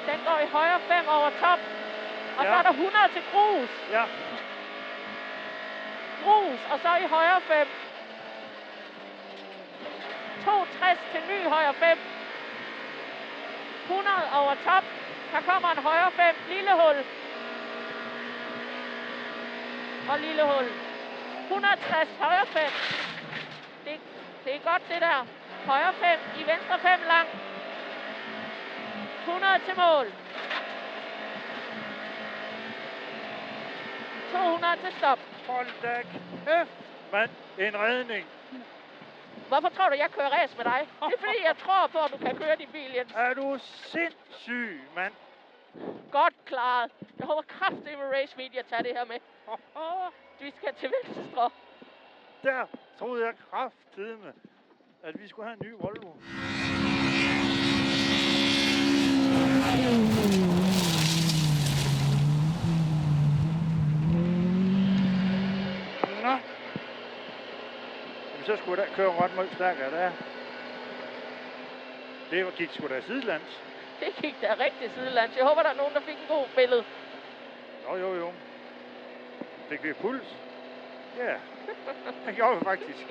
Den går i højre 5 over top. Og så er der 100 til grus. Ja. Grus, og så i højre 5. 62 til ny højre 5. 100 over top. Der kommer en højre 5. Lille hul. Og lille hul. 160 højre 5. Det er godt det der. Højre 5 i venstre 5 lang. 100 til mål. 200 til stop. Hold da kæft, mand. En redning. Hvorfor tror du, jeg kører race med dig? Det er fordi, jeg tror på, at du kan køre din bil, Jens. Er du sindssyg, mand? Godt klaret. Jeg håber kraftigt med Race Media tager det her med. Vi skal til venstre. Der troede jeg kraftedeme, at vi skulle have en ny Volvo. Nå. Jamen, så skulle jeg da køre ret meget stærkere der. Det gik sgu da sidelands. Det gik da rigtig sidelands. Jeg håber, der er nogen, der fik en god billede. Jo. Fik vi puls? Ja, det gjorde vi faktisk.